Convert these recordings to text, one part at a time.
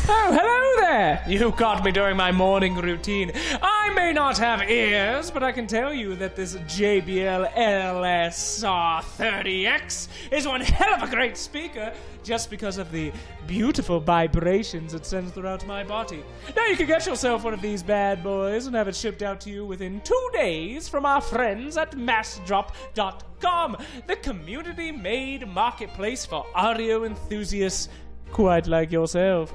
Oh, hello there! You caught me during my morning routine. I may not have ears, but I can tell you that this JBL LSR30X is one hell of a great speaker just because of the beautiful vibrations it sends throughout my body. Now you can get yourself one of these bad boys and have it shipped out to you within 2 days from our friends at massdrop.com, the community-made marketplace for audio enthusiasts quite like yourself.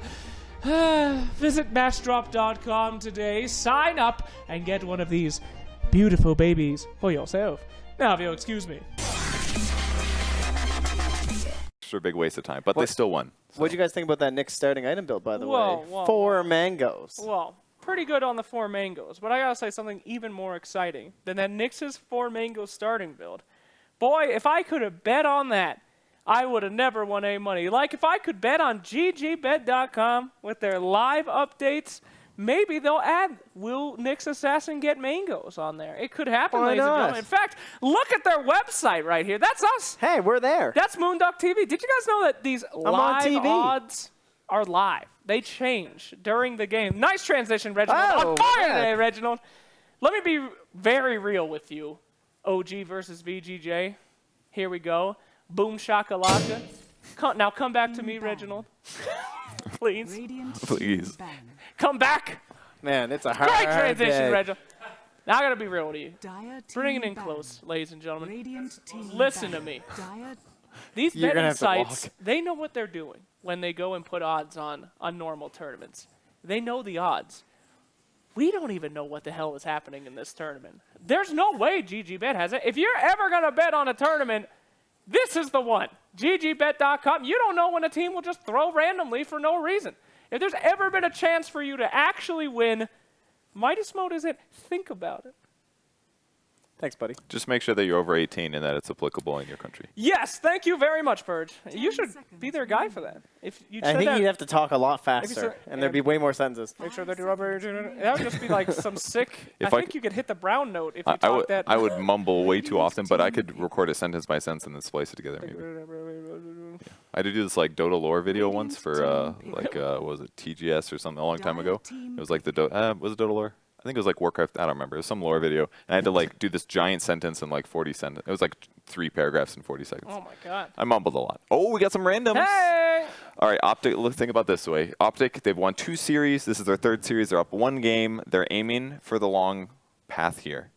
Visit massdrop.com today, sign up, and get one of these beautiful babies for yourself. Now, if you'll excuse me. Sure, big waste of time, but they still won. So. What do you guys think about that Knicks starting item build, by the way? Whoa, 4 mangoes. Well, pretty good on the 4 mangoes, but I gotta say something even more exciting than that Knicks' 4 mango starting build. Boy, if I could have bet on that, I would have never won any money. Like, if I could bet on VG.J with their live updates, maybe they'll add Will Knicks Assassin get mangoes on there. It could happen, ladies and gentlemen. In fact, look at their website right here. That's us. Hey, we're there. That's MOONDUCK TV. Did you guys know that these live odds are live? They change during the game. Nice transition, Reginald. On fire today, Reginald. Let me be very real with you. OG versus VG.J. Here we go. Boom shakalaka. Now come back to me, Reginald. Please. Please. Come back. Man, it's a hard Great transition, day. Reginald. Now I gotta be real with you. Bring it in close, ladies and gentlemen. Listen to me. These betting sites, they know what they're doing when they go and put odds on normal tournaments. They know the odds. We don't even know what the hell is happening in this tournament. There's no way GGBet has it. If you're ever gonna bet on a tournament, this is the one. GGBet.com. You don't know when a team will just throw randomly for no reason. If there's ever been a chance for you to actually win, Midas mode is it. Think about it. Thanks, buddy. Just make sure that you're over 18 and that it's applicable in your country. Yes, thank you very much, Purge. You should be their guy for that. If you I think you'd have to talk a lot faster, and there'd be way more sentences. Make sure that you're rubber. That would just be like some sick. I think you could hit the brown note if you talk that. I would mumble way too often, but I could record it sentence by sentence and then splice it together. Maybe. Yeah. I had to do this like Dota lore video once for what was it, TGS or something a long time ago. It was like the was it Dota lore? I think it was like Warcraft. I don't remember. It was some lore video, and I had to like do this giant sentence in like 40 sentences. It was like 3 paragraphs in 40 seconds. Oh my god! I mumbled a lot. Oh, we got some randoms. Hey! All right, OpTic. Let's think about this way. OpTic. They've won 2 series. This is their 3rd series. They're up 1 game. They're aiming for the long path here.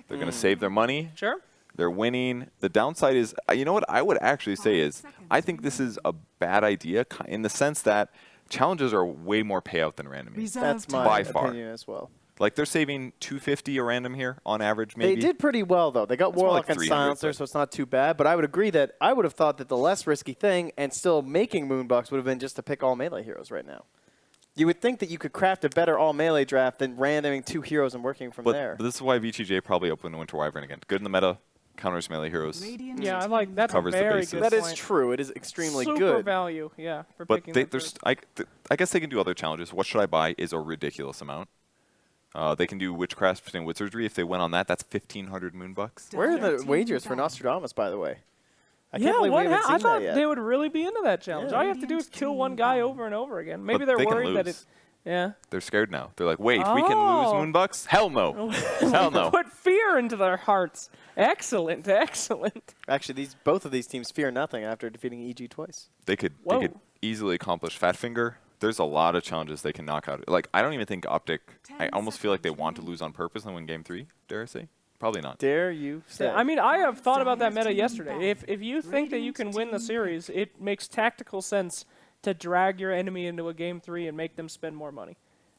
They're going to save their money. Sure. They're winning. The downside is, you know what I would actually say is, I think this is a bad idea in the sense that challenges are way more payout than random. That's my opinion as well. Like they're saving $250 a random here on average, maybe. They did pretty well though. They got Warlock and Silencer, so it's not too bad. But I would agree that I would have thought that the less risky thing and still making Moonbucks would have been just to pick all melee heroes right now. You would think that you could craft a better all melee draft than randoming 2 heroes and working from there. But this is why VG.J probably opened Winter Wyvern again. Good in the meta, counters melee heroes. Yeah, I like that's covers very the bases. good. That is true. It is extremely good. Super value, yeah. For but picking I guess they can do other challenges. What should I buy is a ridiculous amount. They can do Witchcraft and Wizardry. If they win on that, that's 1,500 Moonbucks. Where are the wagers for Nostradamus, by the way? I can't believe we haven't seen I thought that yet. They would really be into that challenge. All you have to do is kill one guy over and over again. Maybe they're worried that it... Yeah. They're scared now. They're like, wait, we can lose Moonbucks? Hell no. Hell no. Put fear into their hearts. Excellent, excellent. Actually, both of these teams fear nothing after defeating EG twice. They could easily accomplish Fatfinger. There's a lot of challenges they can knock out. Like, I don't even think OpTic, I almost feel like they want to lose on purpose and win game 3, dare I say? Probably not. Dare you say? I mean, I have thought about that meta yesterday. If you think that you can win the series, it makes tactical sense to drag your enemy into a game 3 and make them spend more money.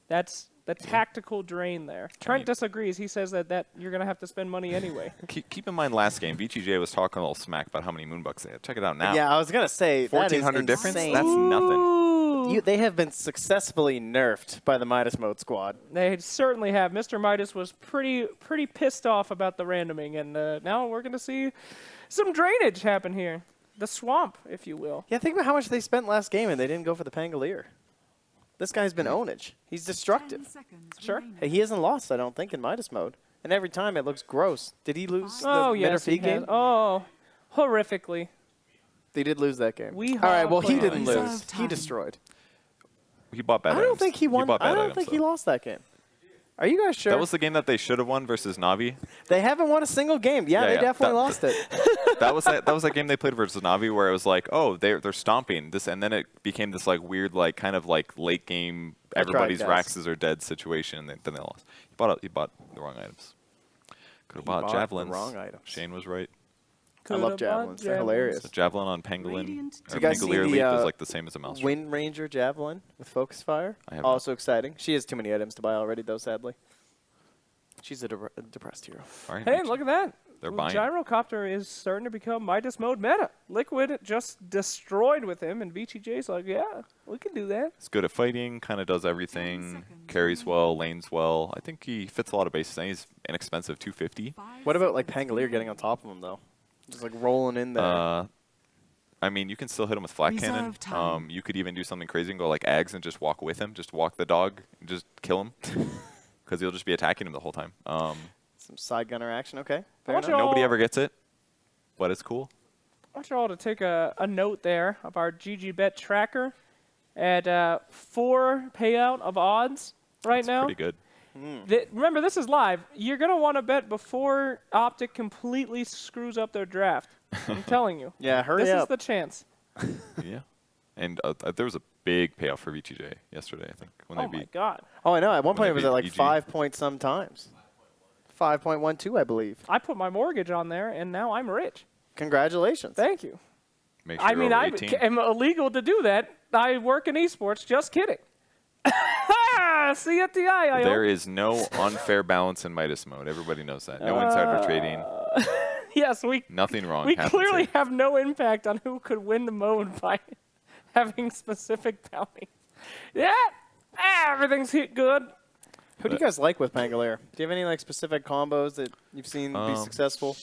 That's the tactical drain there. Trent disagrees. He says that you're going to have to spend money anyway. Keep in mind last game, VG.J was talking a little smack about how many Moonbucks they had. Check it out now. Yeah, I was going to say, 1,400 difference? That's nothing. They have been successfully nerfed by the Midas mode squad. They certainly have. Mr. Midas was pretty pissed off about the randoming, and now we're going to see some drainage happen here. The swamp, if you will. Yeah, think about how much they spent last game, and they didn't go for the Pangolier. This guy's been ownage. He's destructive. Sure. Hey, he hasn't lost, I don't think, in Midas mode. And every time it looks gross. Did he lose the yes, he game? Oh, horrifically. They did lose that game. All right, well, he didn't lose. He destroyed. he bought bad I items. don't think he won. bought bad I don't items, think though. he lost that game. Are you guys sure? That was the game that they should have won versus Navi. They haven't won a single game. Yeah, they definitely lost it. That was that game they played versus Navi where it was like, oh, they're stomping this, and then it became this like weird like kind of like late game everybody's Raxes are dead situation, and then they lost. He bought the wrong items. Could have bought javelins. The wrong items. Shane was right. I love javelins. They're hilarious. So javelin on Pangolin. You guys see Pangolier the Leap is like the same as a mouse. Wind Ranger javelin with focus fire? I have Also exciting. She has too many items to buy already, though, sadly. She's a depressed hero. All right, Hey, look at that. They're buying. Gyrocopter is starting to become Midas mode meta. Liquid just destroyed with him, and VG.J's like, yeah, we can do that. He's good at fighting, kind of does everything, carries well, lanes well. I think he fits a lot of bases. And he's inexpensive, 250. What about like Pangolier getting on top of him, though? Just like rolling in there. I mean, you can still hit him with flat cannon. You could even do something crazy and go like Ags and just walk with him. Just walk the dog and just kill him. Because he'll just be attacking him the whole time. Some side gunner action, okay. Nobody ever gets it, but it's cool. I want you all to take a note there of our GG bet tracker at 4 payout of odds right now. Pretty good. Remember, this is live. You're going to want to bet before OpTic completely screws up their draft. I'm telling you. Yeah, hurry this up. This is the chance. Yeah. And there was a big payout for VG.J yesterday, I think. When they Oh, my beat. God. Oh, I know. At one point, it was at like EG. 5 point some times. 5.12, I believe. I put my mortgage on there, and now I'm rich. Congratulations. Thank you. Make sure I mean, over I 18. am illegal to do that. I work in esports. Just kidding. See you at the eye. There is no unfair balance in Midas mode. Everybody knows that. No insider trading. Yes, Nothing wrong we happens clearly here. have no impact on who could win the mode by having specific bounties. Yeah, everything's good. Who do you guys like with Pangolier? Do you have any like specific combos that you've seen be successful?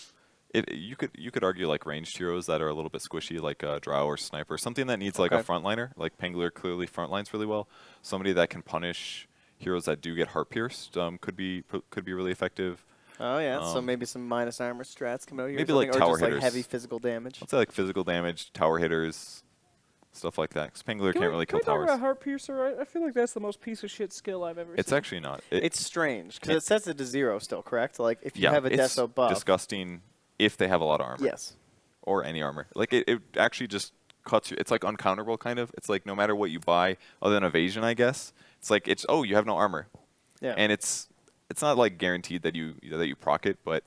You could argue like ranged heroes that are a little bit squishy, like Drow or Sniper, something that needs like a frontliner. Like Pangolier clearly frontlines really well. Somebody that can punish heroes that do get heart pierced could be really effective. Oh yeah, so maybe some minus armor strats come out here. Maybe like or tower just, hitters. Like heavy physical damage. I'd say like physical damage, tower hitters, stuff like that. Because Pangolier can't really kill Can we towers. talk about Heart Piercer? I feel like that's the most piece of shit skill I've ever It's seen. actually not. It's strange because it sets it to 0 still, correct? Like if you yeah, have a it's Deso buff. disgusting if they have a lot of armor. Yes. Or any armor. Like it actually just cuts you. It's like uncounterable kind of. It's like no matter what you buy, other than evasion, I guess. It's like you have no armor. Yeah. And it's not like guaranteed that you proc it, but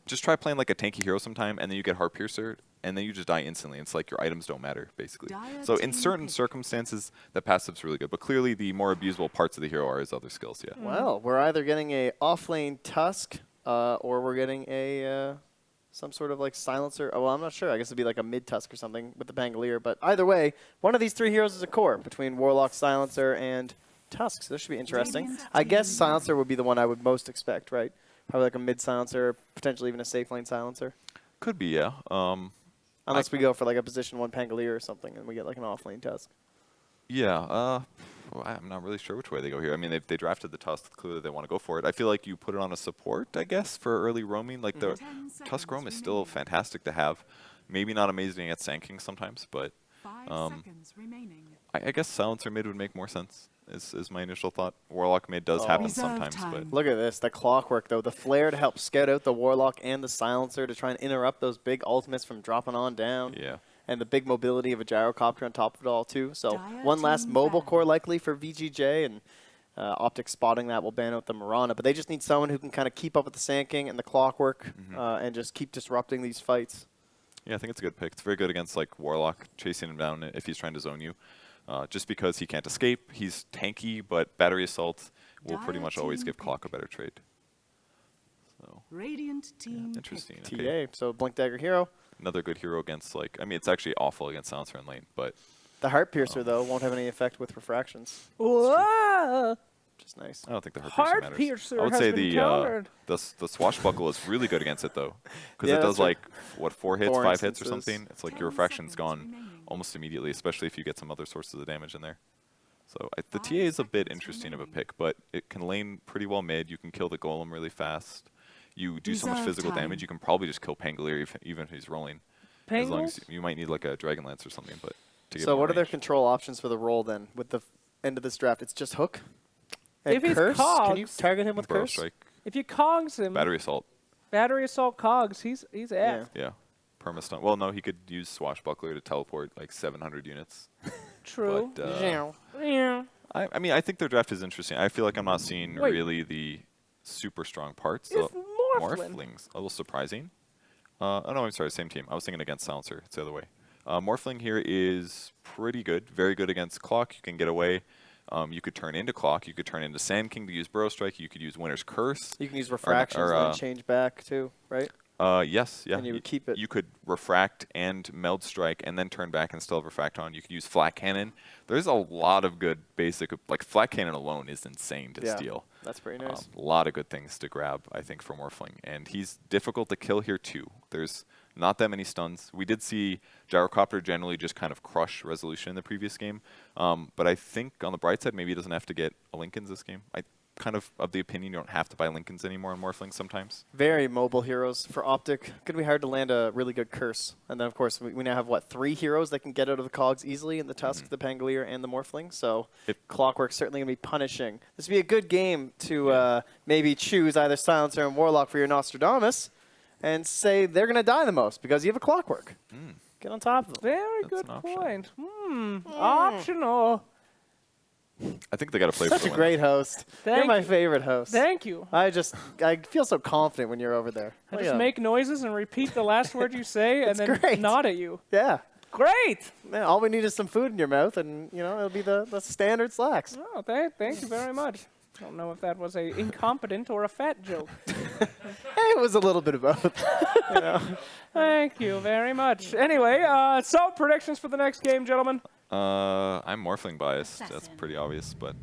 just try playing like a tanky hero sometime, and then you get Heart Piercer, and then you just die instantly. It's like your items don't matter basically. So in certain circumstances, the passive's really good, but clearly the more abusable parts of the hero are his other skills. Yeah. Well, we're either getting a offlane Tusk, or we're getting a some sort of like silencer. Oh, well, I'm not sure. I guess it'd be like a mid Tusk or something with the Pangolier. But either way, one of these three heroes is a core between Warlock, Silencer, and Tusk. So this should be interesting. I guess Silencer would be the one I would most expect, right? Probably like a mid Silencer, potentially even a safe lane Silencer. Could be, yeah. Unless we go for like a position 1 Pangolier or something and we get like an offlane Tusk. Yeah. I'm not really sure which way they go here. I mean, they drafted the Tusk. Clearly, they want to go for it. I feel like you put it on a support, I guess, for early roaming. Like the Tusk roam is still fantastic to have. Maybe not amazing at Sand sometimes, but I guess Silencer mid would make more sense. Is my initial thought. Warlock mid does happen sometimes, but look at this, the clockwork though, the flare to help scout out the Warlock and the Silencer to try and interrupt those big ultimates from dropping on down. Yeah. And the big mobility of a gyrocopter on top of it all too. So one last mobile core likely for VG.J, and OpTic spotting that will ban out the Mirana. But they just need someone who can kind of keep up with the Sand King and the clockwork and just keep disrupting these fights. Yeah, I think it's a good pick. It's very good against like Warlock, chasing him down if he's trying to zone you. Just because he can't escape, he's tanky, but battery assault will pretty much always give Clock a better trade. So interesting. Okay. TA, so Blink Dagger hero. Another good hero against like it's actually awful against Silencer and lane, but The Heart Piercer though won't have any effect with refractions. Whoa! Which is nice. I don't think the Heart Heart Piercer Piercer matters. I would has say been countered. the Swashbuckle is really good against it though, because Yeah, it does that's right. like what 4 hits, 4 5 hits or instances. something. It's like your refraction's gone almost immediately, especially if you get some other sources of damage in there. So the TA is a bit interesting of a pick, but it can lane pretty well mid. You can kill the Golem really fast. You do so much physical damage, you can probably just kill Pangolier even if he's rolling. As long as you might need like a Dragon Lance or something, but to get So more what are their range. control options for the role then? With the end of this draft? It's just hook? And If he's curse? Can you cogs- target him with Burrow curse? strike, If you cogs him, battery assault. battery assault cogs, he's F. Yeah, perma-stun. Well, no, he could use Swashbuckler to teleport like 700 units. True. But, Yeah. I mean, I think their draft is interesting. I feel like I'm not seeing Wait. really the super strong parts. It's Morphlin. Morphling's a little surprising. Oh, no, I'm sorry, same team. I was thinking against Silencer. It's the other way. Morphling here is pretty good. Very good against Clock. You can get away. You could turn into Clock. You could turn into Sand King to use Burrow Strike. You could use Winter's Curse. You can use refractions and then change back too, right? Yes, yeah. And you would keep it. You could refract and meld strike and then turn back and still have refract on. You could use flat cannon. There's a lot of good basic, like flat cannon alone is insane to steal. That's pretty nice. A lot of good things to grab, I think, for Morphling. And he's difficult to kill here too. There's not that many stuns. We did see Gyrocopter generally just kind of crush Resolution in the previous game. But I think on the bright side, maybe he doesn't have to get a Lincolns this game. I kind of the opinion you don't have to buy Lincolns anymore on Morphling sometimes. Very mobile heroes for OpTic. Going to be hard to land a really good curse. And then, of course, we now have, what, 3 heroes that can get out of the cogs easily in the Tusk, the Pangolier, and the Morphling. So Clockwork's certainly going to be punishing. This would be a good game to maybe choose either Silencer and Warlock for your Nostradamus and say they're going to die the most because you have a Clockwork. Get on top of them. Very That's good an option. point. Optional. I think they got to play Such for a the win. great host. You're Thank my you. favorite host. Thank you. I feel so confident when you're over there. I Look just at make noises and repeat the last word you say and then great. nod at you. Yeah. Great. Man, all we need is some food in your mouth, and it'll be the standard slacks. Oh, thank you very much. I don't know if that was a incompetent or a fat joke. It was a little bit of both. Thank you very much. Anyway, so predictions for the next game, gentlemen. I'm Morphling biased. That's pretty obvious, but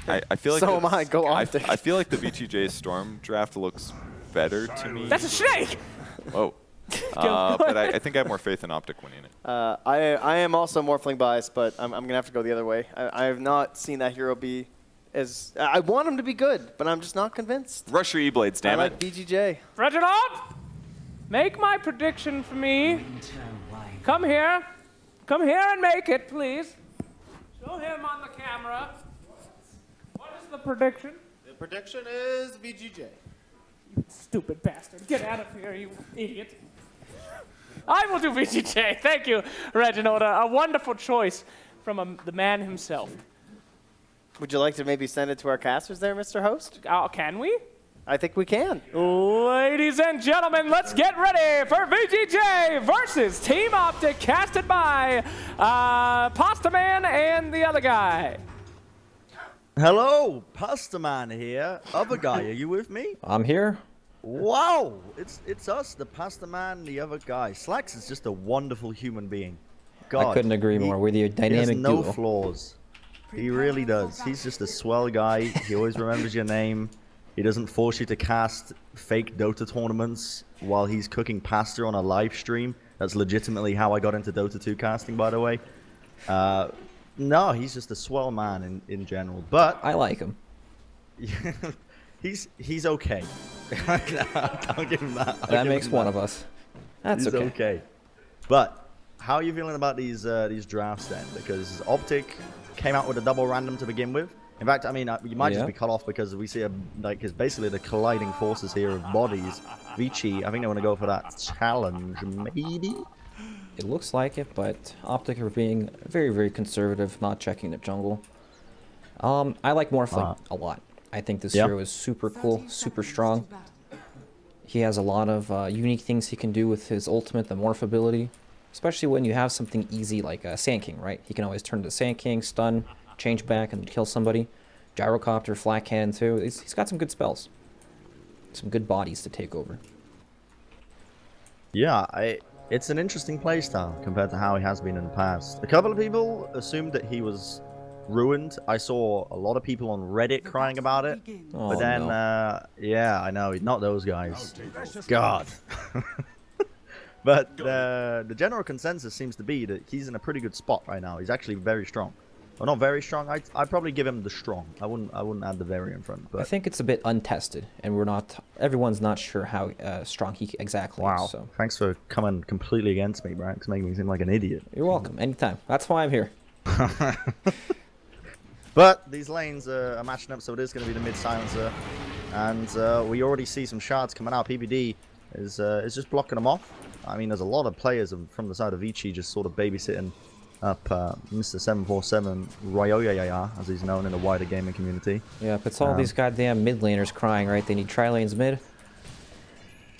I feel like So am I. Go OpTic. I feel like the VG.J Storm draft looks better to me. That's a snake. Whoa. But I think I have more faith in OpTic winning it. I am also Morphling biased, but I'm going to have to go the other way. I have not seen that hero be as... I want him to be good, but I'm just not convinced. Rush your E-Blades, damn I it. like VG.J. Reginald, make my prediction for me. Come here. Come here and make it, please. Show him on the camera. What is the prediction? The prediction is VG.J. Stupid bastard. Get out of here, you idiot. I will do VG.J. Thank you, Reginald. A wonderful choice from the man himself. Would you like to maybe send it to our casters there, Mr. Host? Can we? I think we can. Ladies and gentlemen, let's get ready for VG.J versus Team OpTic, casted by Pasta Man and the other guy. Hello, Pasta Man here. Other guy, are you with me? I'm here. Wow, it's us, the Pasta Man, the other guy. Slacks is just a wonderful human being. God, I couldn't agree more with your He dynamic has no duo. flaws. He really does. He's just a swell guy. He always remembers your name. He doesn't force you to cast fake Dota tournaments while he's cooking pasta on a live stream. That's legitimately how I got into Dota 2 casting, by the way. No, he's just a swell man in general. But I like him. he's okay. I'll give him that. That makes one of us. That's He's okay. okay. But how are you feeling about these drafts then? Because OpTic came out with a double random to begin with. In fact, I mean, you might just be cut off because we see it's basically the colliding forces here of bodies. Vici, I think they want to go for that challenge, maybe. It looks like it, but OpTic are being very, very conservative, not checking the jungle. I like Morphling a lot. I think this hero is super cool, super strong. He has a lot of unique things he can do with his ultimate, the Morph ability. Especially when you have something easy like Sand King, right? He can always turn to Sand King, stun, change back, and kill somebody. Gyrocopter, flat cannon too. He's got some good spells. Some good bodies to take over. Yeah, it's an interesting playstyle compared to how he has been in the past. A couple of people assumed that he was ruined. I saw a lot of people on Reddit crying about it. Oh, But then, no. yeah, I know, not those guys. God. But the general consensus seems to be that he's in a pretty good spot right now. He's actually very strong. Well, not very strong. I'd probably give him the strong. I wouldn't add the very in front. But I think it's a bit untested, and everyone's not sure how strong he exactly wow. is. So. Thanks for coming completely against me, Brax, making me seem like an idiot. You're welcome. Anytime. That's why I'm here. But these lanes are matching up, so it is going to be the mid silencer. And we already see some shards coming out. PBD is just blocking them off. I mean, there's a lot of players from the side of VG just sort of babysitting up Mr. 747 Ryoyaya, as he's known in the wider gaming community. Yeah, it's all these goddamn mid laners crying, right? They need tri-lanes mid.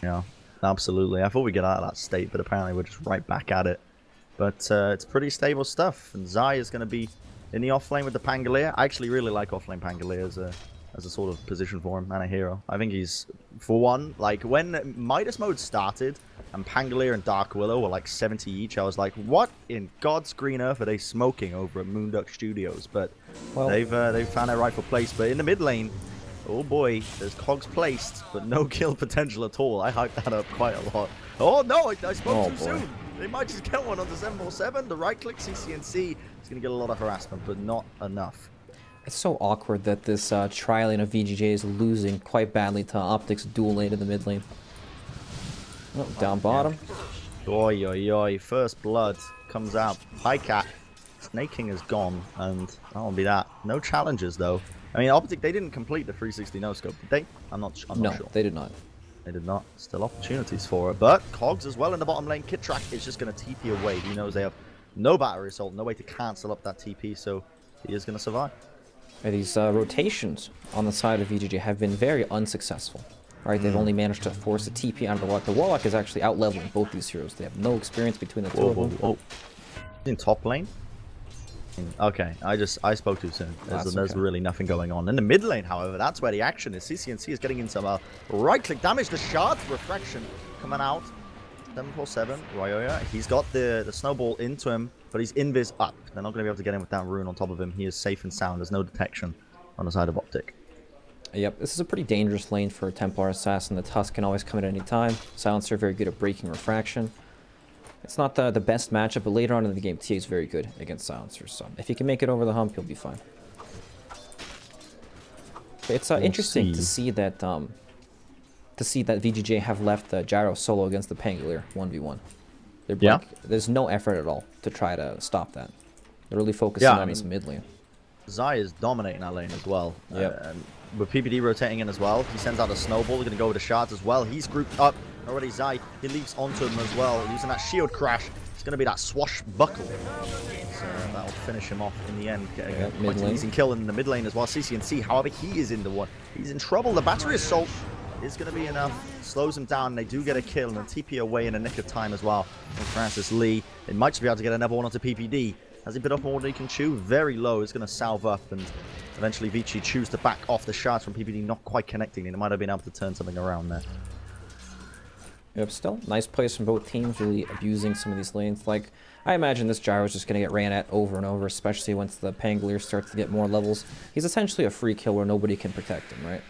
Yeah, absolutely. I thought we'd get out of that state, but apparently we're just right back at it. But it's pretty stable stuff. And Zai is going to be in the off lane with the Pangolier. I actually really like off lane Pangolier as a sort of position for him and a hero. I think he's, for one, like when Midas mode started and Pangolier and Dark Willow were like 70 each, I was like, what in God's green earth are they smoking over at Moonduck Studios? But well, they've found their rightful place. But in the mid lane, oh boy, there's cogs placed, but no kill potential at all. I hyped that up quite a lot. Oh no, I spoke too soon. They might just get one on the 747. The right click CCNC is going to get a lot of harassment, but not enough. It's so awkward that this tri-lane of VG.J is losing quite badly to OpTic's dual lane in the mid lane. Oh, down bottom. Oi, oi, oi. First blood comes out. Hi, cat. Snake King is gone, and that'll be that. No challenges, though. I mean, OpTic, they didn't complete the 360 no-scope, did they? I'm not sure. No, they did not. They did not. Still opportunities for it. But Cogs as well in the bottom lane. Kit Track is just going to TP away. He knows they have no battery assault, no way to cancel up that TP, so he is going to survive. These rotations on the side of VG.J have been very unsuccessful. Right, they've only managed to force a TP out of the Warlock. The Warlock is actually out-leveling both these heroes. They have no experience between the two of them. Whoa. In top lane? Okay, I spoke too soon. There's really nothing going on. In the mid lane, however, that's where the action is. CCNC is getting in some right-click damage. The shards refraction coming out. 747, Ryoya. He's got the snowball into him, but he's invis up. They're not going to be able to get him with that rune on top of him. He is safe and sound. There's no detection on the side of OpTic. Yep, this is a pretty dangerous lane for a Templar Assassin. The Tusk can always come at any time. Silencer very good at breaking refraction. It's not the best matchup, but later on in the game, TA is very good against Silencers. So if you can make it over the hump, you'll be fine. It's interesting to see that VG.J have left Gyro solo against the Pangolier 1v1. There's no effort at all to try to stop that. They're really focusing on this mid lane. Zai is dominating that lane as well. Yep. With PPD rotating in as well, he sends out a snowball. They're going to go with the shards as well. He's grouped up. Already Zai, he leaps onto him as well, using that shield crash. It's going to be that swashbuckle. So that'll finish him off in the end. Getting quite an easy kill in the mid lane as well. CCNC, however, he is in the one. He's in trouble. The battery assault is going to be enough. Slows him down. They do get a kill and a TP away in a nick of time as well. And Francis Lee, they might just be able to get another one onto PPD. Has he bit off more than he can chew? Very low. It's going to salve up, and eventually Vici choose to back off the shots from PPD not quite connecting. They might have been able to turn something around there. Yep, still nice plays from both teams, really abusing some of these lanes. Like, I imagine this Gyro is just going to get ran at over and over, especially once the Pangolier starts to get more levels. He's essentially a free kill where nobody can protect him, right?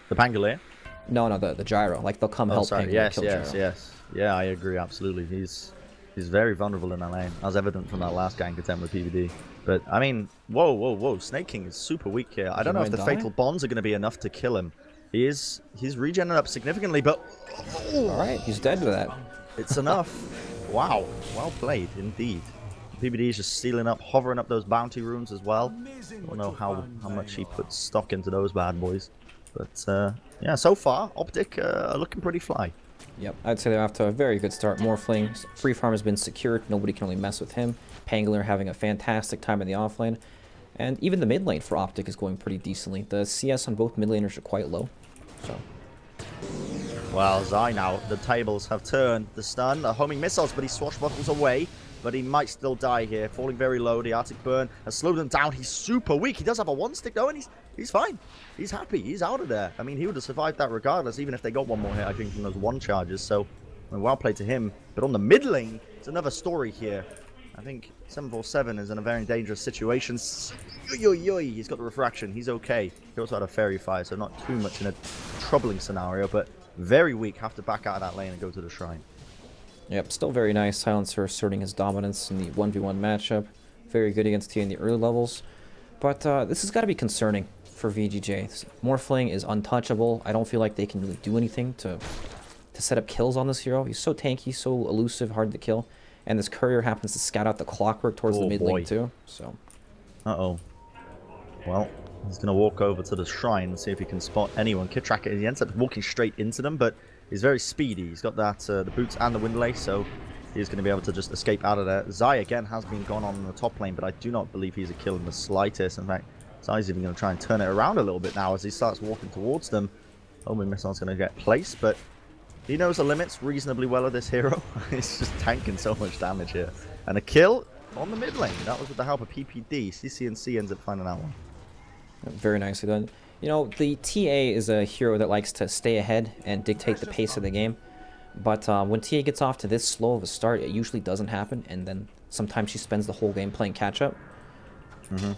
The Pangolier? No, the Gyro. Like, they'll come help Pangolier kill Gyro. Yes. Yeah, I agree, absolutely. He's very vulnerable in that lane, as evident from that last gank attempt with PvD. But, I mean, whoa. Snake King is super weak here. I don't know if the Fatal Bonds are going to be enough to kill him. He's regenerating up significantly, but... Alright, he's dead to that. It's enough. Wow. Well played, indeed. PvD is just stealing up, hovering up those bounty runes as well. I don't know how much he puts stock into those bad boys. But, yeah, so far, OpTic are looking pretty fly. Yep, I'd say they're off to a very good start. Morphling, free farm has been secured. Nobody can really mess with him. Pangolier having a fantastic time in the offlane. And even the mid lane for OpTic is going pretty decently. The CS on both mid laners are quite low. So. Well, Zai now, the tables have turned. The stun, the homing missiles, but he swashbuckles away. But he might still die here, falling very low. The Arctic Burn has slowed him down. He's super weak. He does have a one stick though, and he's fine. He's happy. He's out of there. I mean, he would have survived that regardless, even if they got one more hit, I think, from those one charges. So, I mean, well played to him. But on the mid lane, it's another story here. I think 747 is in a very dangerous situation. He's got the refraction. He's okay. He also had a fairy fire, so not too much in a troubling scenario, but very weak. Have to back out of that lane and go to the shrine. Yep, still very nice. Silencer asserting his dominance in the 1v1 matchup. Very good against T in the early levels. But this has got to be concerning for VG.J. Morphling is untouchable. I don't feel like they can really do anything to set up kills on this hero. He's so tanky, so elusive, hard to kill. And this courier happens to scout out the clockwork towards the mid lane too. So. Uh-oh. Well, he's going to walk over to the shrine and see if he can spot anyone. Kitrak, he ends up walking straight into them, but he's very speedy. He's got that the boots and the windlace, so he's going to be able to just escape out of there. Zai, again, has been gone on the top lane, but I do not believe he's a kill in the slightest. In fact, Zai's even going to try and turn it around a little bit now as he starts walking towards them. Homing missile's going to get placed, but he knows the limits reasonably well of this hero. He's just tanking so much damage here. And a kill on the mid lane. That was with the help of PPD. CCNC ends up finding that one. Very nicely done. You know, the TA is a hero that likes to stay ahead and dictate the pace of the game. But when TA gets off to this slow of a start, it usually doesn't happen. And then sometimes she spends the whole game playing catch-up.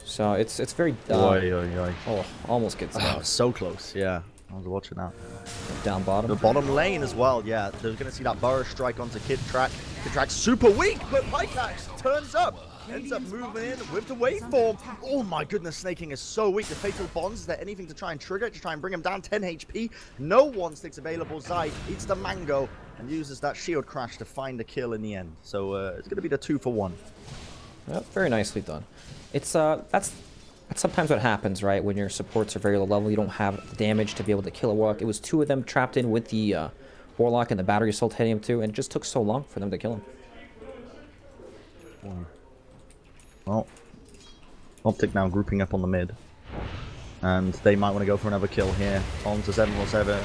So it's very... Oh, almost gets out. So close, yeah. I was watching that. Down bottom. The bottom lane as well, yeah. They're going to see that burrow strike onto Kitrak. Kitrak's super weak, but Pycax turns up. Ends up moving in with the waveform. Oh my goodness, Snaking is so weak. The Fatal Bonds, is there anything to try and trigger it, to try and bring him down? 10 HP. No one sticks available. Zai eats the mango and uses that shield crash to find the kill in the end. So it's going to be the 2-for-1. Yep, very nicely done. It's that's sometimes what happens, right? When your supports are very low level, you don't have the damage to be able to kill a Warlock. It was 2 of them trapped in with the Warlock and the battery assault hitting him too, and it just took so long for them to kill him. Well, OpTic now grouping up on the mid. And they might want to go for another kill here. On to 747.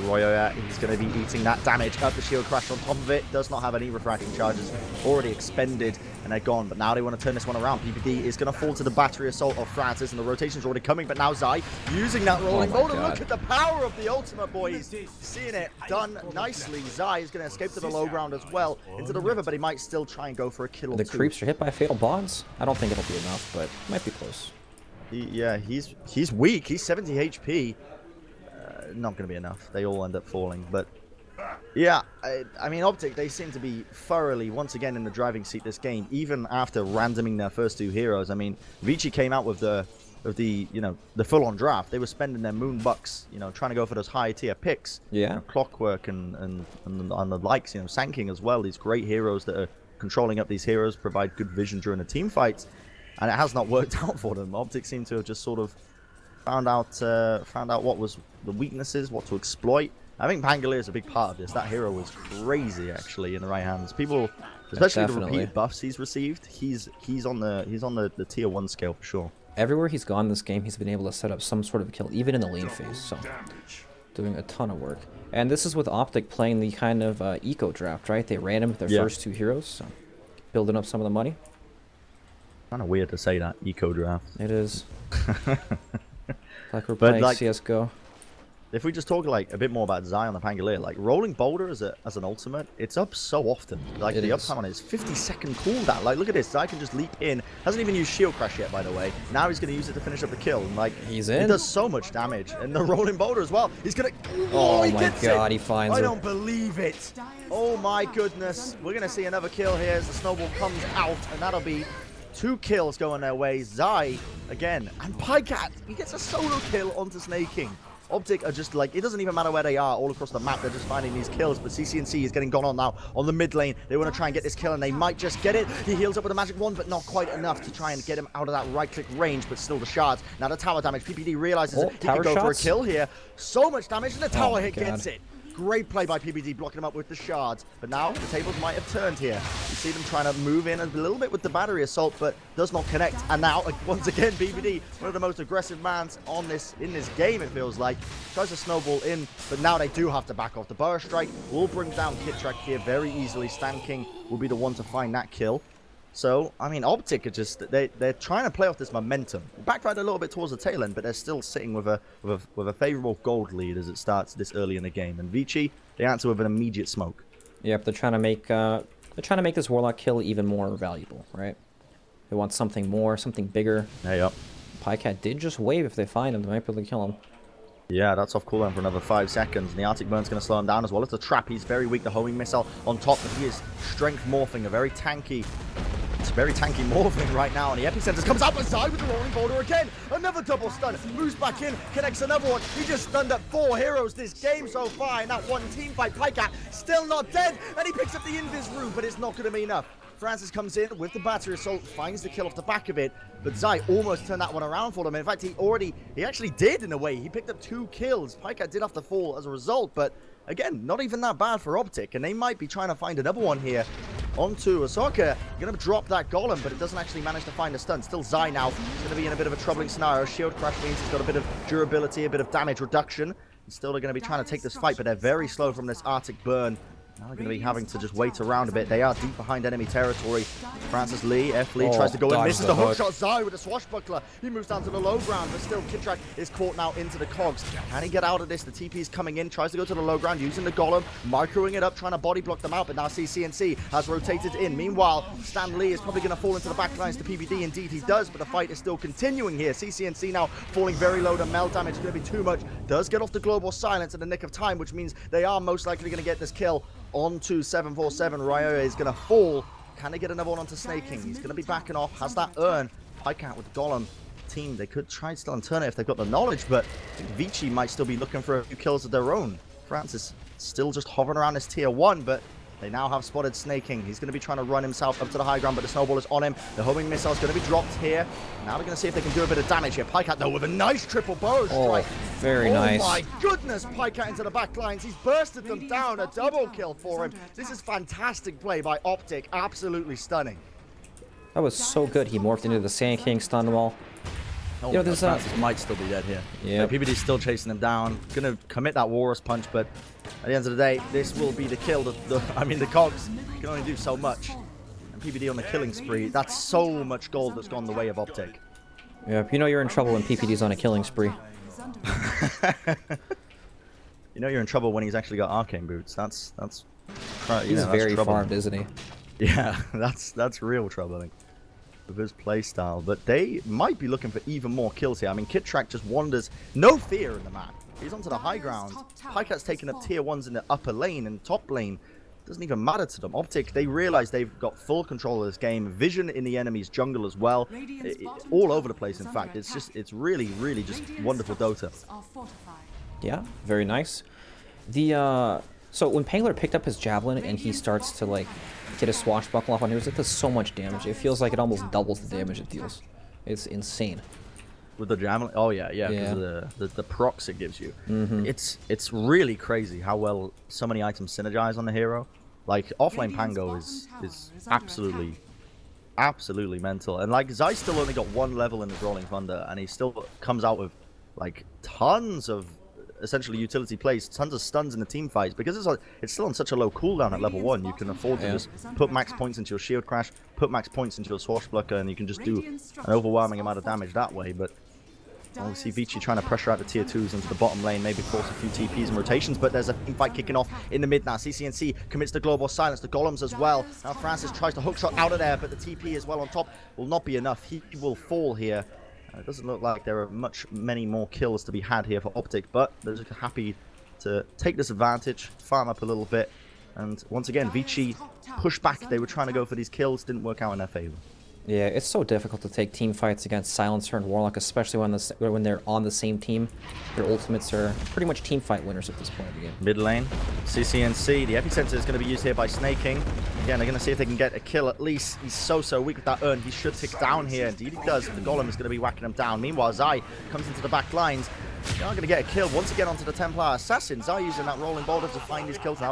Royoya, he's going to be eating that damage. Up the shield crash on top of it. Does not have any refracting charges. Already expended, and they're gone. But now they want to turn this one around. PPD is going to fall to the battery assault of Francis, and the rotation's already coming. But now Zai using that rolling boulder. Look at the power of the ultimate, boys. Seeing it done nicely. Zai is going to escape to the low ground as well into the river, but he might still try and go for a kill or two. The creeps are hit by Fatal Bonds. I don't think it'll be enough, but it might be close. Yeah, he's weak. He's 70 HP. Not going to be enough. They all end up falling. But yeah, I mean, OpTic, they seem to be thoroughly once again in the driving seat this game, even after randoming their first 2 heroes. I mean, VG came out with the full-on draft. They were spending their moon bucks, trying to go for those high tier picks. Yeah, Clockwork and the likes. Sanking as well. These great heroes that are controlling up these heroes, provide good vision during the team fights. And it has not worked out for them. OpTic seem to have just sort of found out what was the weaknesses, what to exploit. I think Pangolier is a big part of this. That hero was crazy, actually, in the right hands. People, especially the repeated buffs he's received, he's on the tier 1 scale for sure. Everywhere he's gone this game, he's been able to set up some sort of kill, even in the lane phase. So, doing a ton of work. And this is with OpTic playing the kind of eco draft, right? They ran him with their first 2 heroes, so building up some of the money. Kind of weird to say that, eco draft. It is. Like we're playing CSGO. If we just talk a bit more about Zai on the Pangolier, rolling boulder as an ultimate, it's up so often. The uptime on it is 50-second cooldown. Look at this, Zai can just leap in. Hasn't even used shield crash yet, by the way. Now he's going to use it to finish up the kill. And he's in. He does so much damage. And the rolling boulder as well. He's going to... Oh my god, he finds it. I don't believe it. Oh my goodness. We're going to see another kill here as the snowball comes out, and that'll be 2 kills going their way. Zai again, and Pycat, he gets a solo kill onto Snaking. OpTic are just it doesn't even matter where they are all across the map, they're just finding these kills. But CCNC is getting gone on now on the mid lane. They want to try and get this kill, and they might just get it. He heals up with a magic wand, but not quite enough to try and get him out of that right click range, but still the shards. Now the tower damage, PPD realizes he can go for a kill here. So much damage, and the tower hit gets it. Great play by PPD, blocking him up with the shards. But now the tables might have turned here. You see them trying to move in a little bit with the battery assault, but does not connect. And now, once again, PPD, one of the most aggressive mans in this game, it feels like. Tries to snowball in, but now they do have to back off. The Burrow Strike will bring down Kitrak here very easily. Stan King will be the one to find that kill. So, I mean, OpTic are just, they're trying to play off this momentum. Backfired a little bit towards the tail end, but they're still sitting with a favorable gold lead as it starts this early in the game. And VG, they answer with an immediate smoke. Yep, they're trying to make this Warlock kill even more valuable, right? They want something more, something bigger. Yeah, yep. Pycat did just wave. If they find him, they might be able to kill him. Yeah, that's off cooldown for another 5 seconds. And the Arctic Burn's going to slow him down as well. It's a trap. He's very weak. The homing missile on top, but he is strength morphing, a very tanky morphing right now, and the epicenter comes out beside with the rolling boulder again. Another double stun, moves back in, connects another one. He just stunned up 4 heroes this game so far in that one team fight. Pycat still not dead, and he picks up the invis rune, but it's not going to be enough. Francis comes in with the battery assault, finds the kill off the back of it, but Zai almost turned that one around for him. In fact, he actually did in a way. He picked up 2 kills. Pycat did have to fall as a result, but again, not even that bad for OpTic, and they might be trying to find another one here. Onto Ahsoka, gonna drop that golem, but it doesn't actually manage to find a stun. Still Zai now, he's gonna be in a bit of a troubling scenario. Shield crash means he's got a bit of durability, a bit of damage reduction. Still, they're going to be trying to take this fight, but they're very slow from this Arctic burn. Now they're going to be having to just wait around a bit. They are deep behind enemy territory. Francis Lee, F. Lee tries to go in, misses the hook shot. Zai with a swashbuckler. He moves down to the low ground, but still Kitrak is caught now into the cogs. Can he get out of this? The TP is coming in, tries to go to the low ground using the golem, microing it up, trying to body block them out, but now CCNC has rotated in. Meanwhile, Stan Lee is probably going to fall into the back lines to PBD. Indeed, he does, but the fight is still continuing here. CCNC now falling very low. The melt damage is going to be too much. Does get off the global silence in the nick of time, which means they are most likely going to get this kill. Onto 747, Ryo is going to fall. Can they get another one onto Snake King? He's going to be backing off. Has that urn. Pycat with the Golem team. They could try still and turn it if they've got the knowledge, but I think VG might still be looking for a few kills of their own. Francis still just hovering around this tier 1, but they now have spotted Snake King. He's going to be trying to run himself up to the high ground, but the snowball is on him. The homing missile is going to be dropped here. Now they're going to see if they can do a bit of damage here. Pycat, though, with a nice triple bow strike. Very nice. Oh, my goodness. Pycat into the back lines. He's bursted them down. A double kill for him. This is fantastic play by OpTic. Absolutely stunning. That was so good. He morphed into the Sand King stun wall. Oh, you know, this Francis might still be dead here. Yeah, PBD's still chasing him down. Gonna commit that Walrus punch, but at the end of the day, this will be the kill. I mean, the cogs can only do so much. And PBD on the killing spree. That's so much gold that's gone the way of OpTic. Yeah, you know you're in trouble when PPD's on a killing spree. You know you're in trouble when he's actually got arcane boots. That's he's very farmed, isn't he? Yeah, that's real trouble, I think, with his playstyle. But they might be looking for even more kills here. I mean, Kitrak just wanders, no fear in the map. He's onto the high ground. Pykat's taking up tier 1s in the upper lane and top lane. Doesn't even matter to them. OpTic, they realize they've got full control of this game. Vision in the enemy's jungle as well. All over the place, in fact. It's really, really just wonderful Dota. Yeah, very nice. So when Pangler picked up his javelin and he starts to like get a swashbuckle off on heroes, it does so much damage. It feels like it almost doubles the damage it deals. It's insane. With the javelin? Oh yeah, because of the procs it gives you. It's really crazy how well so many items synergize on the hero. Like offlane Pango is absolutely mental. And like Zai still only got 1 level in his Rolling Thunder, and he still comes out with like tons of essentially utility plays, tons of stuns in the team fights, because it's still on such a low cooldown at level 1. You can afford to just put max points into your shield crash, put max points into your swashbuckler, and you can just do an overwhelming amount of damage that way. But obviously Vici trying to pressure out the tier 2s into the bottom lane, maybe force a few TPs and rotations, but there's a team fight kicking off in the mid now. CCNC commits the global silence, the golems as well. Now Francis tries to hookshot out of there, but the TP as well on top will not be enough. He will fall here. It doesn't look like there are many more kills to be had here for OpTic, but they're just happy to take this advantage, farm up a little bit, and once again, Vici pushed back. They were trying to go for these kills, didn't work out in their favor. Yeah, it's so difficult to take team fights against Silencer and Warlock, especially when they're on the same team. Their ultimates are pretty much team fight winners at this point of the game. Mid lane, CCNC, the epicenter is going to be used here by Snake King. Again, they're going to see if they can get a kill at least. He's so weak with that urn. He should tick down here. Indeed he does. The Golem is going to be whacking him down. Meanwhile, Zai comes into the back lines. They are going to get a kill once again onto the Templar Assassin. Zai using that rolling boulder to find his kills. Now,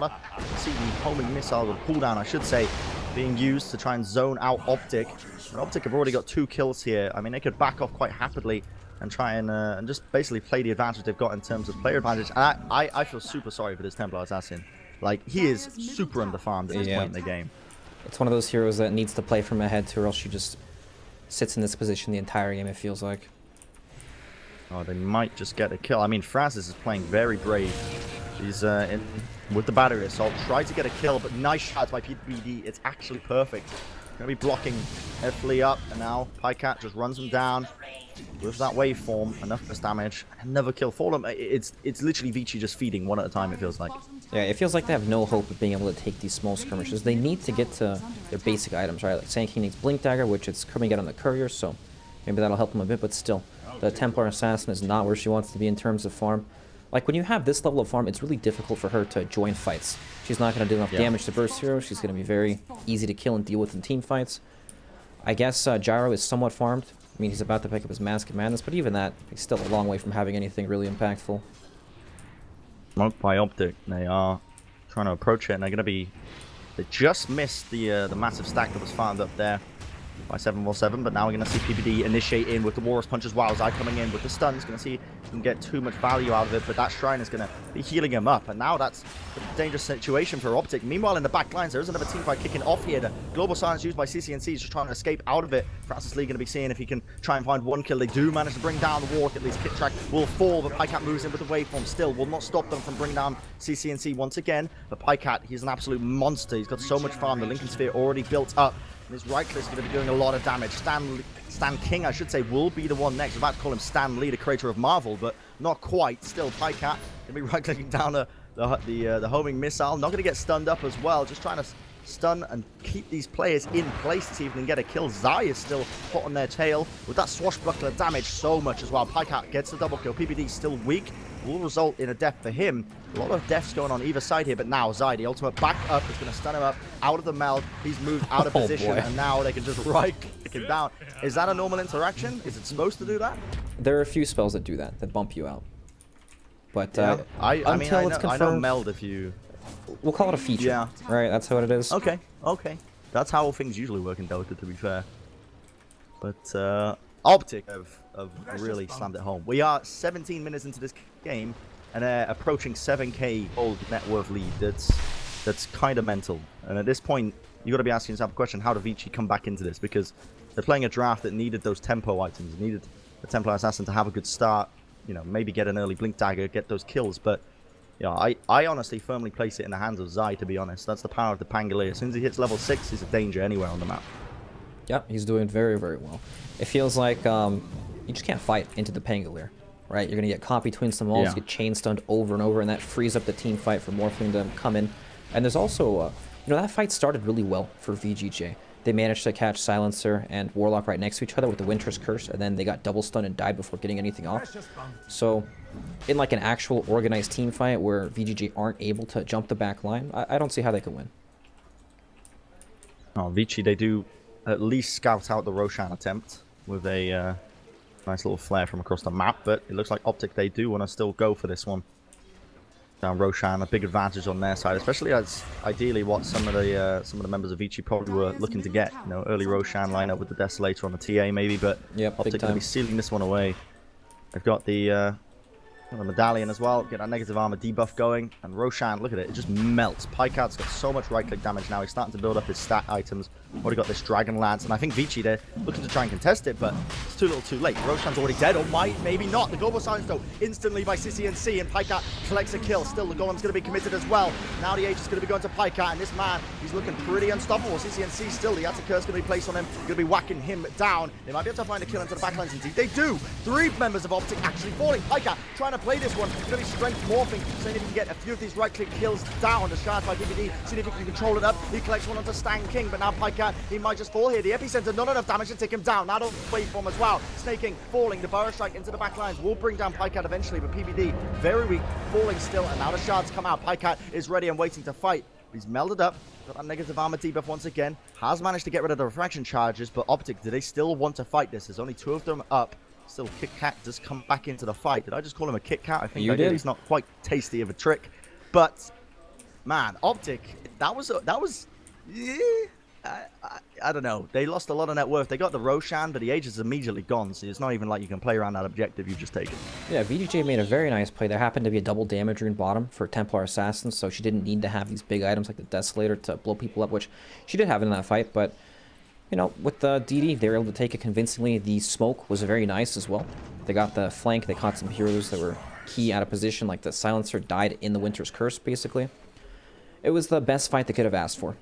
see the homing missile, or cooldown, I should say, being used to try and zone out OpTic. And OpTic have already got 2 kills here. I mean, they could back off quite happily and try and just basically play the advantage they've got in terms of player advantage. And I feel super sorry for this Templar Assassin. Like, he is super underfarmed at this point in the game. It's one of those heroes that needs to play from ahead, or else she just sits in this position the entire game, it feels like. Oh, they might just get a kill. I mean, Francis is playing very brave. He's in with the battery assault. Tried to get a kill, but nice shots by PBD. It's actually perfect. Going to be blocking F. up, and now Pycat just runs him down with that waveform. Enough for damage. Another kill for them. It's literally Vici just feeding one at a time, it feels like. Yeah, it feels like they have no hope of being able to take these small skirmishes. They need to get to their basic items, right? Like Sand King needs Blink Dagger, which it's coming out on the Courier, so maybe that'll help them a bit, but still. The Templar Assassin is not where she wants to be in terms of farm. Like, when you have this level of farm, it's really difficult for her to join fights. She's not going to do enough damage to burst heroes. She's going to be very easy to kill and deal with in team fights. I guess Gyro is somewhat farmed. I mean, he's about to pick up his Mask of Madness, but even that, he's still a long way from having anything really impactful. Smoked by OpTic. They are trying to approach it, and they're going to be... They just missed the massive stack that was farmed up there by 747, but now we're going to see PPD initiate in with the Walrus Punch as well. Zai coming in with the stuns, going to see if he can get too much value out of it, but that Shrine is going to be healing him up, and now that's a dangerous situation for OpTic. Meanwhile, in the back lines, there is another team fight kicking off here. The Global Silence used by CCNC is just trying to escape out of it. Francis Lee going to be seeing if he can try and find one kill. They do manage to bring down the Warlock, at least. Kit Track will fall, but Pycat moves in with the waveform. Still will not stop them from bringing down CCNC once again, but Pycat, he's an absolute monster. He's got so much farm. The Lincoln Sphere already built up. His right click is going to be doing a lot of damage. Stan King, I should say, will be the one next. I'm about to call him Stan Lee, the creator of Marvel, but not quite. Still, Pycat going to be right clicking down the homing missile. Not going to get stunned up as well. Just trying to stun and keep these players in place to see if they can get a kill. Zai is still hot on their tail with that swashbuckler damage so much as well. Pycat gets the double kill. PPD still weak. Will result in a death for him. A lot of deaths going on either side here, but now Zai, the ultimate back up, is going to stun him up out of the meld. He's moved out of position, and now they can just right-click him down. Is that a normal interaction? Is it supposed to do that? There are a few spells that do that, that bump you out. But I know meld if you... We'll call it a feature. Yeah. Right, that's how it is. Okay. That's how things usually work in Dota, to be fair. But OpTic have really slammed it home. We are 17 minutes into this game, and they're approaching 7k old net worth lead. That's kind of mental. And at this point, you got to be asking yourself a question: how did VG come back into this? Because they're playing a draft that needed those tempo items, needed the Templar Assassin to have a good start. You know, maybe get an early Blink Dagger, get those kills. But you know, I honestly firmly place it in the hands of Zai. To be honest, that's the power of the Pangolier. As soon as he hits level 6, he's a danger anywhere on the map. Yep, he's doing very, very well. It feels like you just can't fight into the Pangolier, right? You're going to get caught between some walls, get chain stunned over and over, and that frees up the team fight for Morphling to come in. And there's also, you know, that fight started really well for VG.J. They managed to catch Silencer and Warlock right next to each other with the Winter's Curse, and then they got double stunned and died before getting anything off. So, in like an actual organized team fight where VG.J aren't able to jump the back line, I don't see how they could win. Oh, Vici, they do at least scout out the Roshan attempt with a nice little flare from across the map, but it looks like OpTic, they do want to still go for this one. Now Roshan, a big advantage on their side, especially as ideally what some of the members of Vici probably were looking to get. You know, early Roshan lineup with the Desolator on the TA maybe, but OpTic going to be sealing this one away. They've got the medallion as well, get that negative armor debuff going, and Roshan, look at it, it just melts. Pycat's got so much right-click damage now, he's starting to build up his stat items. Already got this Dragon Lance, and I think Vici, they're looking to try and contest it, but it's too little too late. Roshan's already dead, or maybe not. The Global Silence, though, instantly by CCNC, and Pycat collects a kill. Still, the Golem's going to be committed as well. Now the Age is going to be going to Pycat, and this man, he's looking pretty unstoppable. CCNC still, the Attic Curse going to be placed on him, going to be whacking him down. They might be able to find a kill into the backlines, indeed. They do! 3 members of OpTic actually falling. Pycat trying to play this one. It's going to be strength morphing, seeing if he can get a few of these right-click kills down. The shard by PPD, seeing if he can control it up. He collects one onto Stan King, but now Pycat, he might just fall here. The epicenter, not enough damage to take him down. Now the waveform as well. Snake King falling. The Burrow Strike into the back lines will bring down Pycat eventually, but PPD very weak, falling still, and now the shards come out. Pycat is ready and waiting to fight. He's melded up, got that negative armor debuff once again, has managed to get rid of the refraction charges, but OpTic, do they still want to fight this? There's only 2 of them up. Still, Kit Kat does come back into the fight. Did I just call him a Kit Kat? I think I did. He's not quite tasty of a trick, but man, OpTic, that was. Yeah, I don't know. They lost a lot of net worth. They got the Roshan, but the Age is immediately gone, so it's not even like you can play around that objective you've just taken. Yeah, VG.J made a very nice play. There happened to be a double damage rune bottom for Templar Assassins, so she didn't need to have these big items like the Desolator to blow people up, which she did have in that fight, but you know, with the DD, they were able to take it convincingly. The smoke was very nice as well. They got the flank, they caught some heroes that were key out of position, like the Silencer died in the Winter's Curse, basically. It was the best fight they could have asked for.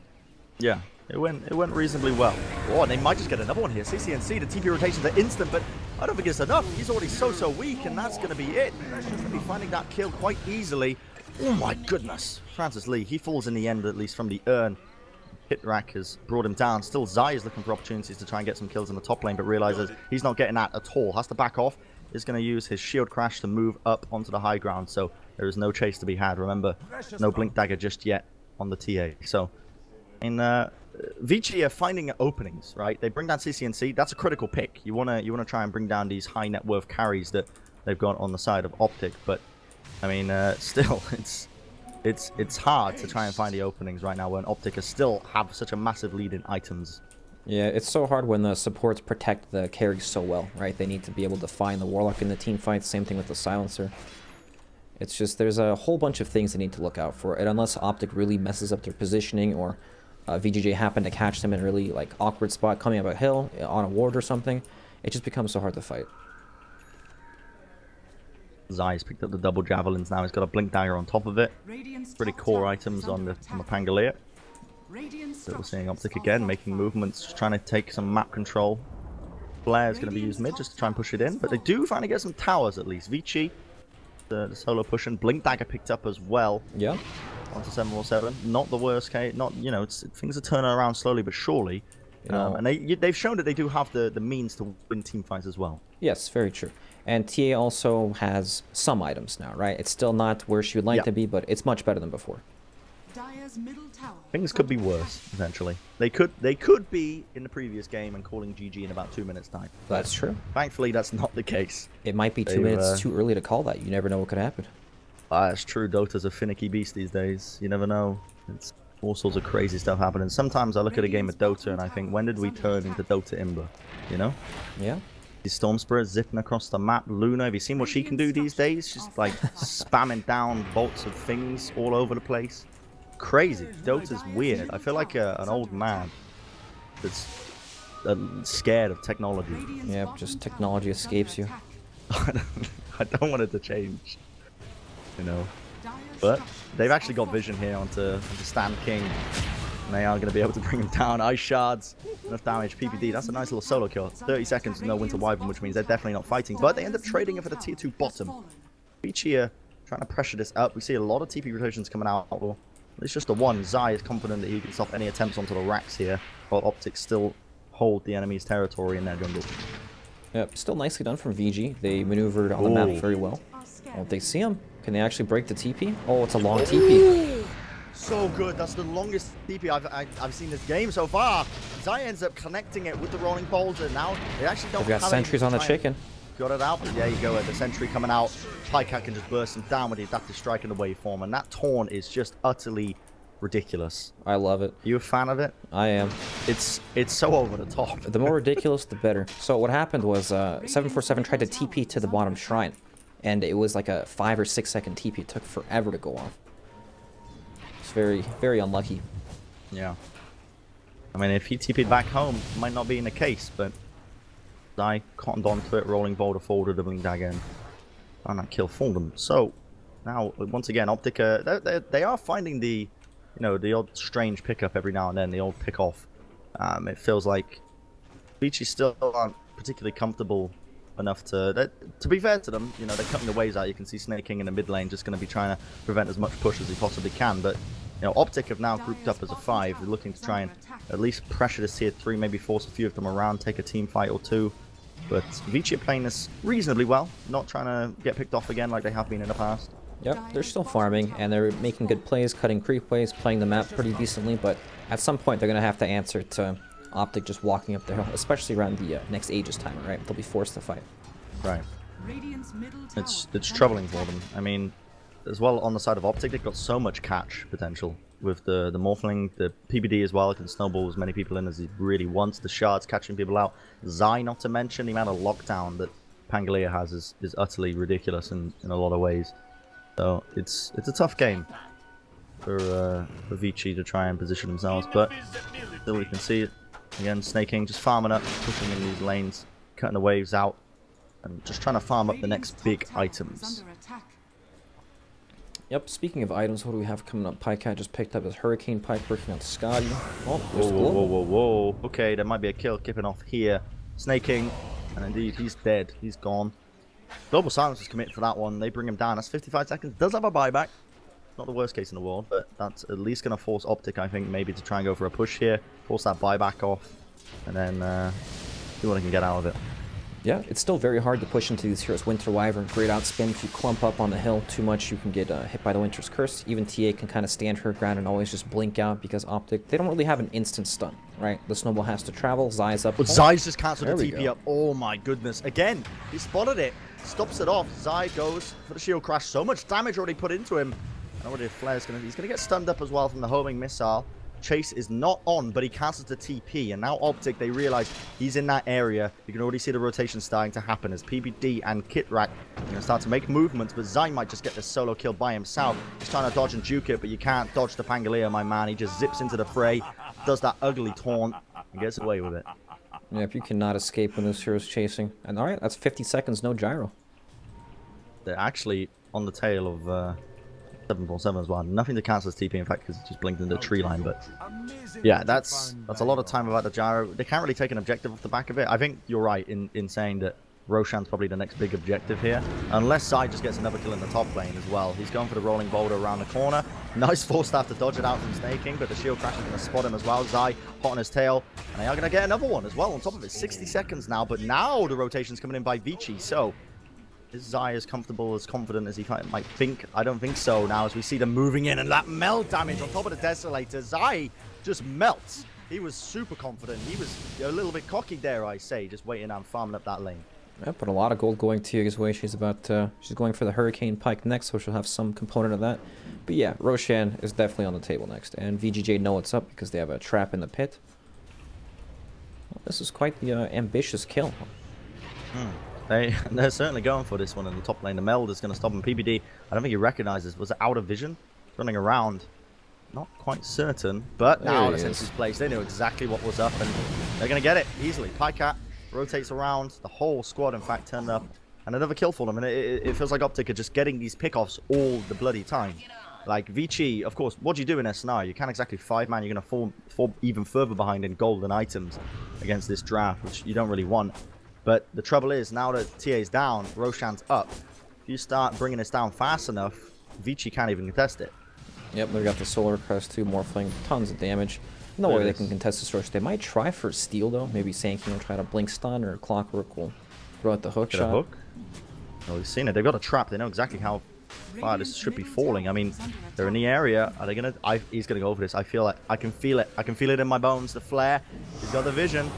Yeah, it went reasonably well. Oh, and they might just get another one here. CCNC, the TP rotations are instant, but I don't think it's enough. He's already so weak, and that's going to be it. They're just going to be finding that kill quite easily. Oh my goodness. Francis Lee, he falls in the end, at least from the urn. Hit Rack has brought him down. Still, Zai is looking for opportunities to try and get some kills in the top lane, but realizes he's not getting that at all. Has to back off. is going to use his shield crash to move up onto the high ground, so there is no chase to be had. Remember, no blink dagger just yet on the TA. So, in VG are finding openings, right? They bring down CCNC. That's a critical pick. You wanna try and bring down these high net worth carries that they've got on the side of OpTic, but I mean, still, it's hard to try and find the openings right now when OpTic still have such a massive lead in items. Yeah, it's so hard when the supports protect the carries so well, right? They need to be able to find the Warlock in the team fight. Same thing with the Silencer. It's just, there's a whole bunch of things they need to look out for. And unless OpTic really messes up their positioning, or VG.J happen to catch them in a really like awkward spot coming up a hill on a ward or something, it just becomes so hard to fight. Zai's picked up the double javelins now. He's got a blink dagger on top of it. Pretty core items on the Pangolier. So we're seeing OpTic again, making movements, just trying to take some map control. Blair's going to be used mid just to try and push it in, but they do finally get some towers at least. Vici, the solo push, and blink dagger picked up as well. Yeah. Onto 747. Not the worst case. Not, you know, things are turning around slowly but surely. And they've shown that they do have the means to win team fights as well. Yes, very true. And TA also has some items now, right? It's still not where she would like to be, but it's much better than before. Things could be worse, eventually. They could be in the previous game and calling GG in about 2 minutes' time. That's true. Thankfully, that's not the case. It might be 2 minutes too early to call that. You never know what could happen. That's true. Dota's a finicky beast these days. You never know. It's all sorts of crazy stuff happening. Sometimes I look at a game of Dota and I think, when did we turn into Dota Imba? You know? Yeah. The Storm Spirit zipping across the map. Luna, have you seen what she can do these days? She's like spamming down bolts of things all over the place. Crazy. Dota's weird. I feel like an old man that's scared of technology. Yeah, just technology escapes you. I don't want it to change. You know, but they've actually got vision here onto Stan King, and they are going to be able to bring him down. Ice shards, enough damage, PPD. That's a nice little solo kill. 30 seconds with no Winter Wyvern, which means they're definitely not fighting, but they end up trading it for the tier 2 bottom. Beach here trying to pressure this up. We see a lot of TP rotations coming out. Well, it's just the one. Zai is confident that he can stop any attempts onto the racks here, while OpTic still hold the enemy's territory in their jungle. Yep, still nicely done from VG. They maneuvered on the map very well. Oh, they see him. Can they actually break the TP? Oh, it's a long TP. So good. That's the longest TP I've seen this game so far. Zai ends up connecting it with the rolling boulder. Now they actually don't. They've got sentries on the chicken. Got it out, but there you go. The sentry coming out. Pycat can just burst him down with the adaptive strike in the waveform, and that taunt is just utterly ridiculous. I love it. You a fan of it? I am. It's so over the top. The more ridiculous, the better. So what happened was 747 tried to TP to the bottom shrine, and it was like a 5 or 6 second TP. It took forever to go off. It's very, very unlucky. Yeah. I mean, if he TP'd back home, it might not be in the case, but I cottoned onto it, rolling boulder forward, doubling dagger, and that kill fooled them. So now, once again, OpTic, they are finding the, you know, the odd strange pickup every now and then, the old pick off. It feels like Beachy still aren't particularly comfortable enough to be fair to them, you know, they're cutting the waves out. You can see Snake King in the mid lane just going to be trying to prevent as much push as he possibly can, but you know, OpTic have now grouped up as a 5. They're looking to try and at least pressure this tier 3, maybe force a few of them around, take a team fight or two. But Vici are playing this reasonably well, not trying to get picked off again like they have been in the past. Yep, they're still farming, and they're making good plays, cutting creep waves, playing the map pretty decently, but at some point they're going to have to answer to OpTic just walking up the hill, especially around the next Aegis time, right? They'll be forced to fight. Right. It's troubling for them. I mean, as well on the side of OpTic, they've got so much catch potential with the Morphling, the PBD as well. It can snowball as many people in as he really wants. The shards catching people out. Zai, not to mention, the amount of lockdown that Pangolier has is utterly ridiculous in a lot of ways. So it's a tough game for Vici to try and position themselves, but still we can see it. Again, Snake King just farming up, pushing in these lanes, cutting the waves out, and just trying to farm up the next big items. Yep, speaking of items, what do we have coming up? Pycat just picked up his Hurricane Pike, working on Scotty. Oh, there's whoa. Okay, there might be a kill kipping off here. Snake King, and indeed, he's dead. He's gone. Global Silence is committed for that one. They bring him down. That's 55 seconds. Does have a buyback. Not the worst case in the world, but that's at least going to force OpTic, I think, maybe to try and go for a push here. Force that buyback off, and then see what I can get out of it. Yeah, it's still very hard to push into these heroes. Winter Wyvern, great outspin. If you clump up on the hill too much, you can get hit by the Winter's Curse. Even TA can kind of stand her ground and always just blink out because OpTic, they don't really have an instant stun, right? The snowball has to travel. Zai's up. But Zai's just cancelled the TP up. Oh my goodness. Again, he spotted it. Stops it off. Zai goes for the shield crash. So much damage already put into him. And already Flair's he's going to get stunned up as well from the homing missile. Chase is not on, but he cancels the TP, and now OpTic, they realize he's in that area. You can already see the rotation starting to happen as PBD and Kitrak are going to start to make movements, but Zai might just get this solo kill by himself. He's trying to dodge and juke it, but you can't dodge the Pangolier, my man. He just zips into the fray, does that ugly taunt, and gets away with it. Yeah, if you cannot escape when this hero's chasing. And alright, that's 50 seconds, no gyro. They're actually on the tail of 747 as well. Nothing to cancel this TP, in fact, because it just blinked into the tree line. But yeah, that's a lot of time about the gyro. They can't really take an objective off the back of it. I think you're right in saying that Roshan's probably the next big objective here. Unless Zai just gets another kill in the top lane as well. He's going for the rolling boulder around the corner. Nice force staff to dodge it out from snaking, but the shield crash is going to spot him as well. Zai hot on his tail, and they are going to get another one as well on top of it. 60 seconds now, but now the rotation's coming in by VG. So is Zai as comfortable, as confident as he might think? I don't think so now, as we see them moving in, and that melt damage on top of the Desolator. Zai just melts. He was super confident. He was a little bit cocky, dare I say, just waiting and farming up that lane. Yeah, but a lot of gold going Tia's way. She's going for the Hurricane Pike next, so she'll have some component of that. But yeah, Roshan is definitely on the table next, and VG.J know what's up because they have a trap in the pit. Well, this is quite the ambitious kill. They're certainly going for this one in the top lane. The meld is going to stop him. PBD, I don't think he recognizes. Was it out of vision? Running around. Not quite certain. But now the senses placed. They knew exactly what was up, and they're going to get it easily. Pycat rotates around. The whole squad, in fact, turned up. And another kill for them. And it feels like OpTic are just getting these pickoffs all the bloody time. Like, Vici, of course, what do you do in a scenario? You can't exactly 5-man. You're going to fall even further behind in gold and items against this draft, which you don't really want. But the trouble is, now that TA's down, Roshan's up. If you start bringing this down fast enough, Vici can't even contest it. Yep, they've got the Solar Crest too, Morphling, tons of damage. No way they can contest this rush. They might try for steal though. Maybe Sankey will try to blink stun, or Clockwork will throw out the hook shot. Hook? Oh, we've seen it. They've got a trap. They know exactly how far this should be falling. I mean, they're in the area. Are they gonna? He's gonna go for this. I feel it. I can feel it. I can feel it in my bones. The flare. He's got the vision.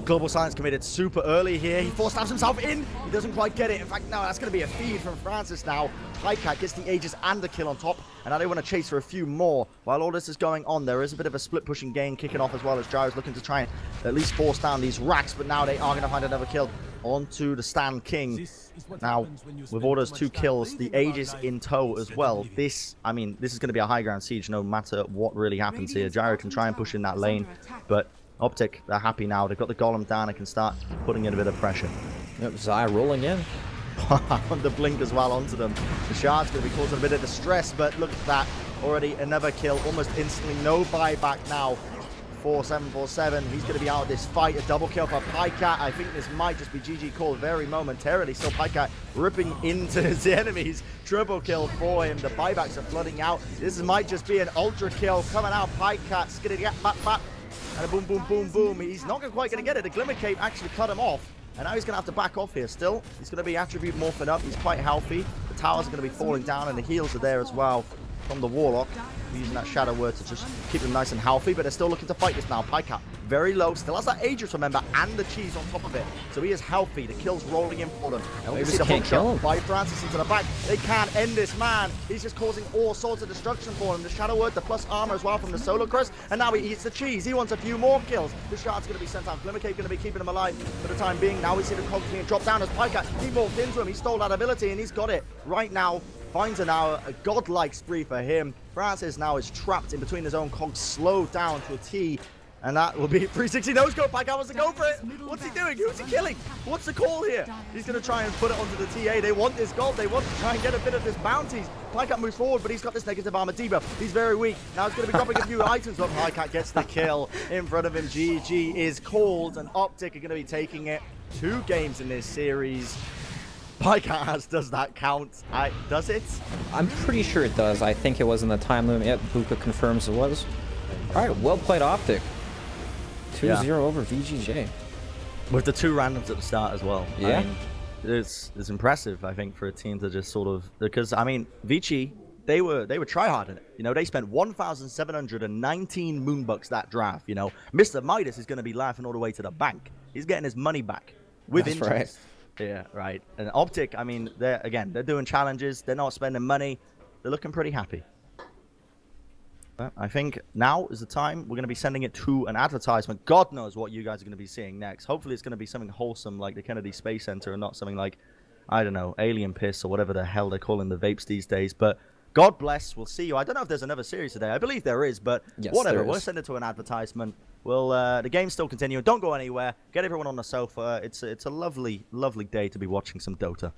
Global Silence committed super early here. He force stabs himself in. He doesn't quite get it. In fact, no, that's going to be a feed from Francis now. Pycat gets the Aegis and the kill on top. And now they want to chase for a few more. While all this is going on, there is a bit of a split pushing game kicking off as well, as Gyro's looking to try and at least force down these racks. But now they are going to find another kill onto the Stand King. Now, with all those 2 kills, the Aegis in tow as well. This is going to be a high ground siege no matter what really happens here. Gyro can try and push in that lane, but OpTic, they're happy now. They've got the Golem down and can start putting in a bit of pressure. Yep, Zai rolling in. The blink as well onto them. The Shard's going to be causing a bit of distress, but look at that. Already another kill, almost instantly. No buyback now for 747. He's going to be out of this fight. A double kill for Pycat. I think this might just be GG called very momentarily. Still Pycat ripping into his enemies. Triple kill for him. The buybacks are flooding out. This might just be an ultra kill coming out. Pycat's going to get back. And a boom, boom, boom, boom. He's not quite going to get it. The Glimmer Cape actually cut him off. And now he's going to have to back off here still. He's going to be attribute morphing up. He's quite healthy. The towers are going to be falling down, and the heals are there as well from the Warlock. Using that Shadow Word to just keep them nice and healthy, but they're still looking to fight this now. Pycat, very low, still has that Aegis, remember, and the cheese on top of it. So he is healthy. The kill's rolling in for them. And we see the hook shot by Francis into the back. They can't end this man. He's just causing all sorts of destruction for him. The Shadow Word, the plus armor as well from the Solar Crest, and now he eats the cheese. He wants a few more kills. The Shard's going to be sent out. Glimmer Cape going to be keeping him alive for the time being. Now we see the cogs being dropped down as Pycat, he morphed into him. He stole that ability, and he's got it right now. Finds an hour, a godlike spree for him. Francis now is trapped in between his own cogs, slowed down to a T, and that will be 360 no-scope. Pycat wants to go for it. What's he doing? Who's he killing? What's the call here? He's going to try and put it onto the TA. They want this gold. They want to try and get a bit of this bounties. Pycat moves forward, but he's got this negative armor debuff. He's very weak. Now he's going to be dropping a few items, but Pycat gets the kill in front of him. GG is called, and OpTic are going to be taking it. 2 games in this series. Pycat does that count? Does it? I'm pretty sure it does. I think it was in the time limit. Yep, Buka confirms it was. All right, well played, OpTic. 2-0 over VG.J. With the 2 randoms at the start as well. Yeah. I mean, it's impressive, I think, for a team to just sort of, because I mean, VG, they were tryharding it. You know, they spent 1,719 moonbucks that draft. You know, Mr. Midas is going to be laughing all the way to the bank. He's getting his money back with That's interest. Right. Yeah, right. And OpTic, I mean, they're doing challenges. They're not spending money. They're looking pretty happy. But I think now is the time. We're going to be sending it to an advertisement. God knows what you guys are going to be seeing next. Hopefully it's going to be something wholesome like the Kennedy Space Center and not something like, I don't know, alien piss or whatever the hell they're calling the vapes these days. But God bless. We'll see you. I don't know if there's another series today. I believe there is, but yes, whatever. We'll send it to an advertisement. We'll, the game's still continuing. Don't go anywhere. Get everyone on the sofa. It's a lovely, lovely day to be watching some Dota.